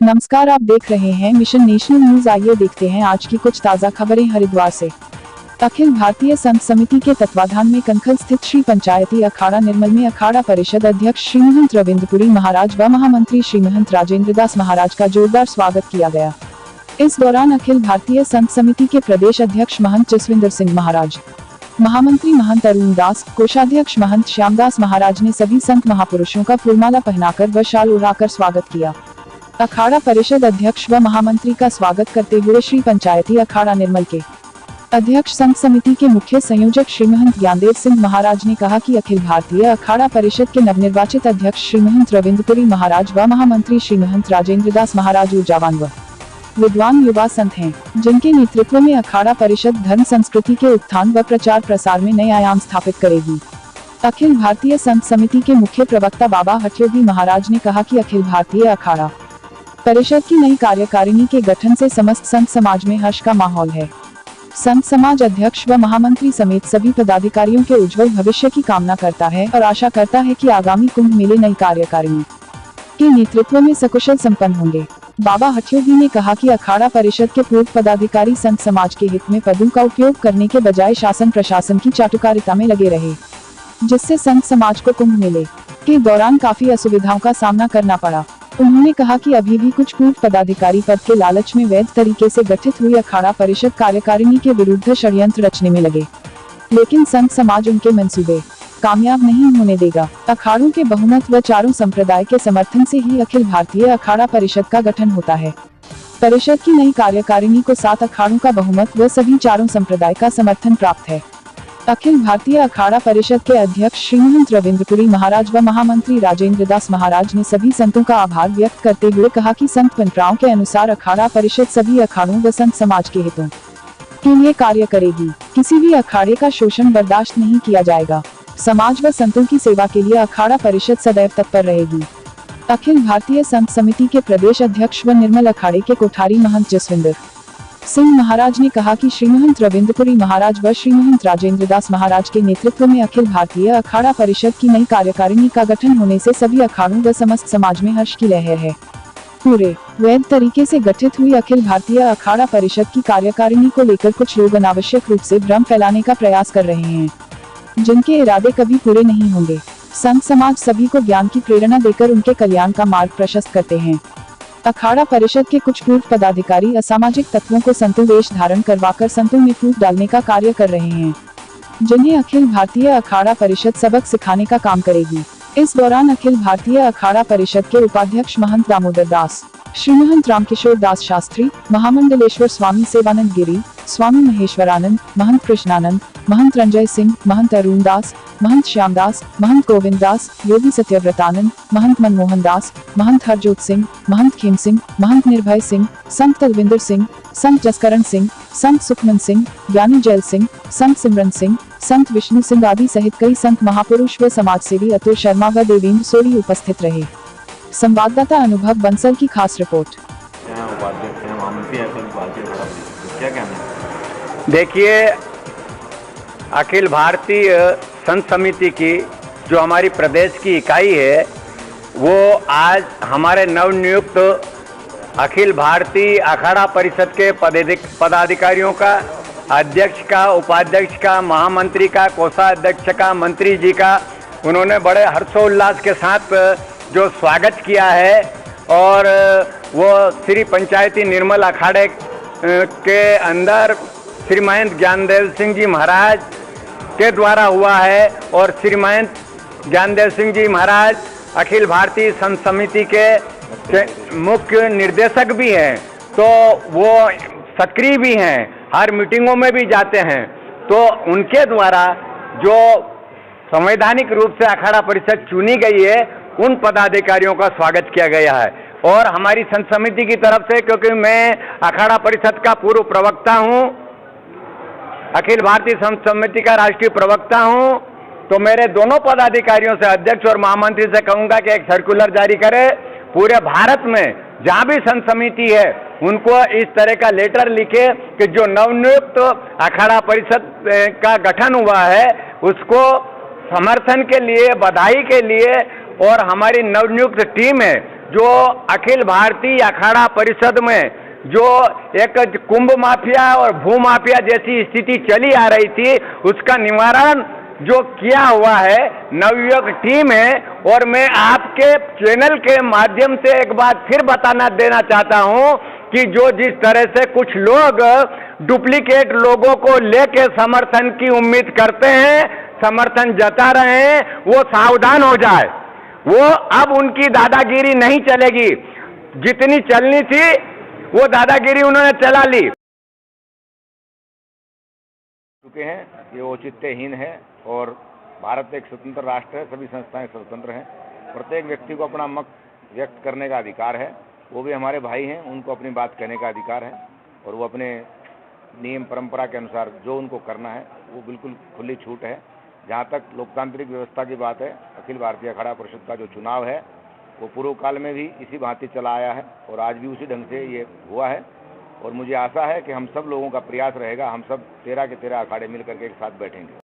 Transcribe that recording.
नमस्कार, आप देख रहे हैं मिशन नेशनल न्यूज। आइए देखते हैं आज की कुछ ताज़ा खबरें हरिद्वार से। अखिल भारतीय संत समिति के तत्वाधान में कनखल स्थित श्री पंचायती अखाड़ा निर्मल में अखाड़ा परिषद अध्यक्ष श्री महंत रविंद्रपुरी महाराज व महामंत्री श्री महंत राजेंद्र दास महाराज का जोरदार स्वागत किया गया। इस दौरान अखिल भारतीय संत समिति के प्रदेश अध्यक्ष महंत जसविंदर सिंह महाराज, महामंत्री महंत अरुण दास, कोषाध्यक्ष महंत श्यामदास महाराज ने सभी संत महापुरुषों का फूलमाला पहनाकर व शाल उड़ाकर स्वागत किया। अखाड़ा परिषद अध्यक्ष व महामंत्री का स्वागत करते हुए श्री पंचायती अखाड़ा निर्मल के अध्यक्ष संत समिति के मुख्य संयोजक श्री महंत ज्ञानदेव सिंह महाराज ने कहा कि अखिल भारतीय अखाड़ा परिषद के नवनिर्वाचित अध्यक्ष श्री महंत रविंद्रपुरी महाराज व महामंत्री श्री महंत राजेंद्र दास महाराज ऊर्जावान व विद्वान युवा संत हैं, जिनके नेतृत्व में अखाड़ा परिषद धर्म संस्कृति के उत्थान व प्रचार प्रसार में नए आयाम स्थापित करेगी। अखिल भारतीय संत समिति के मुख्य प्रवक्ता बाबा हठयोगी महाराज ने कहा कि अखिल भारतीय अखाड़ा परिषद की नई कार्यकारिणी के गठन से समस्त संत समाज में हर्ष का माहौल है। संत समाज अध्यक्ष व महामंत्री समेत सभी पदाधिकारियों के उज्जवल भविष्य की कामना करता है और आशा करता है कि आगामी कुंभ मेले नई कार्यकारिणी के नेतृत्व में सकुशल संपन्न होंगे। बाबा हठयोगी ने कहा कि अखाड़ा परिषद के पूर्व पदाधिकारी संत समाज के हित में पदों का उपयोग करने के बजाय शासन प्रशासन की चाटुकारिता में लगे रहे, जिससे संत समाज को कुंभ मेले के दौरान काफी असुविधाओं का सामना करना पड़ा। उन्होंने कहा कि अभी भी कुछ पूर्व पदाधिकारी पद के लालच में वैध तरीके से गठित हुई अखाड़ा परिषद कार्यकारिणी के विरुद्ध षड्यंत्र रचने में लगे, लेकिन संत समाज उनके मंसूबे कामयाब नहीं होने देगा। अखाड़ों के बहुमत व चारों संप्रदाय के समर्थन से ही अखिल भारतीय अखाड़ा परिषद का गठन होता है। परिषद की नई कार्यकारिणी को 7 अखाड़ों का बहुमत व सभी चारों संप्रदाय का समर्थन प्राप्त है। अखिल भारतीय अखाड़ा परिषद के अध्यक्ष श्री महंत रविंद्रपुरी महाराज व महामंत्री राजेंद्र दास महाराज ने सभी संतों का आभार व्यक्त करते हुए कहा कि संत परंपराओं के अनुसार अखाड़ा परिषद सभी अखाड़ों व संत समाज के हितों के लिए कार्य करेगी। किसी भी अखाड़े का शोषण बर्दाश्त नहीं किया जाएगा। समाज व संतों की सेवा के लिए अखाड़ा परिषद सदैव तत्पर रहेगी। अखिल भारतीय संत समिति के प्रदेश अध्यक्ष व निर्मल अखाड़े के कोठारी महंत जसविंदर सिंह महाराज ने कहा कि श्री महंत रविंद्रपुरी महाराज व श्री महंत राजेंद्र दास महाराज के नेतृत्व में अखिल भारतीय अखाड़ा परिषद की नई कार्यकारिणी का गठन होने से सभी अखाड़ों व समस्त समाज में हर्ष की लहर है। पूरे वैध तरीके से गठित हुई अखिल भारतीय अखाड़ा परिषद की कार्यकारिणी को लेकर कुछ लोग अनावश्यक रूप से भ्रम फैलाने का प्रयास कर रहे हैं, जिनके इरादे कभी पूरे नहीं होंगे। संत समाज सभी को ज्ञान की प्रेरणा देकर उनके कल्याण का मार्ग प्रशस्त करते हैं। अखाड़ा परिषद के कुछ पूर्व पदाधिकारी असामाजिक तत्वों को संतों वेश धारण करवाकर संतों में फूट डालने का कार्य कर रहे हैं, जिन्हें अखिल भारतीय अखाड़ा परिषद सबक सिखाने का काम करेगी। इस दौरान अखिल भारतीय अखाड़ा परिषद के उपाध्यक्ष महंत दामोदर दास, श्री महंत रामकिशोर दास शास्त्री, महामंडलेश्वर स्वामी सेवानंद गिरी, स्वामी महेश्वरानंद, महंत कृष्णानंद, महंत रंजय सिंह, महंत अरुण दास, महंत श्यामदास, महंत गोविंद दास, योगी सत्यव्रतानंद, महंत मनमोहन दास, महंत हरजोत सिंह, महंत खेम सिंह, महंत निर्भय सिंह, संत तलविंदर सिंह, संत जसकरण सिंह, संत सुखमन सिंह, ज्ञानी जैल सिंह, संत सिमरन सिंह, संत विष्णु सिंह आदि सहित कई संत महापुरुष व समाजसेवी अतुल शर्मा व देवेंद्र सोरी उपस्थित रहे। संवाददाता अनुभव बंसल की खास रिपोर्ट। देखिए, अखिल भारतीय संत समिति की जो हमारी प्रदेश की इकाई है, वो आज हमारे नवनियुक्त अखिल भारतीय अखाड़ा परिषद के पदाधिकारियों का, अध्यक्ष का, उपाध्यक्ष का, महामंत्री का, कोषाध्यक्ष का, मंत्री जी का उन्होंने बड़े हर्षोल्लास के साथ जो स्वागत किया है और वो श्री पंचायती निर्मल अखाड़े के अंदर श्री महंत ज्ञानदेव सिंह जी महाराज के द्वारा हुआ है। और श्री महंत ज्ञानदेव सिंह जी महाराज अखिल भारतीय संत समिति के मुख्य निर्देशक भी हैं, तो वो सक्रिय भी हैं, हर मीटिंगों में भी जाते हैं। तो उनके द्वारा जो संवैधानिक रूप से अखाड़ा परिषद चुनी गई है, उन पदाधिकारियों का स्वागत किया गया है। और हमारी संत समिति की तरफ से, क्योंकि मैं अखाड़ा परिषद का पूर्व प्रवक्ता हूं, अखिल भारतीय संत समिति का राष्ट्रीय प्रवक्ता हूं, तो मेरे दोनों पदाधिकारियों से, अध्यक्ष और महामंत्री से कहूंगा कि एक सर्कुलर जारी करें, पूरे भारत में जहां भी संत समिति है उनको इस तरह का लेटर लिखे कि जो नवनियुक्त अखाड़ा परिषद का गठन हुआ है उसको समर्थन के लिए, बधाई के लिए, और हमारी नवनियुक्त टीम है जो अखिल भारतीय अखाड़ा परिषद में जो एक कुंभ माफिया और भू माफिया जैसी स्थिति चली आ रही थी, उसका निवारण जो किया हुआ है नवयुवक टीम है। और मैं आपके चैनल के माध्यम से एक बात फिर बताना देना चाहता हूं कि जो जिस तरह से कुछ लोग डुप्लीकेट लोगों को लेके समर्थन की उम्मीद करते हैं, समर्थन जता रहे हैं, वो सावधान हो जाए। वो अब उनकी दादागिरी नहीं चलेगी, जितनी चलनी थी वो दादागिरी उन्होंने चला ली चुके हैं। ये औचित्यहीन है और भारत एक स्वतंत्र राष्ट्र है, सभी संस्थाएं स्वतंत्र हैं। प्रत्येक व्यक्ति को अपना मत व्यक्त करने का अधिकार है, वो भी हमारे भाई हैं, उनको अपनी बात कहने का अधिकार है और वो अपने नियम परंपरा के अनुसार जो उनको करना है वो बिल्कुल खुली छूट है। जहाँ तक लोकतांत्रिक व्यवस्था की बात है, अखिल भारतीय अखाड़ा परिषद का जो चुनाव है वो पूर्व काल में भी इसी भांति चला आया है और आज भी उसी ढंग से ये हुआ है। और मुझे आशा है कि हम सब लोगों का प्रयास रहेगा, हम सब 13 के 13 अखाड़े मिल करके एक साथ बैठेंगे।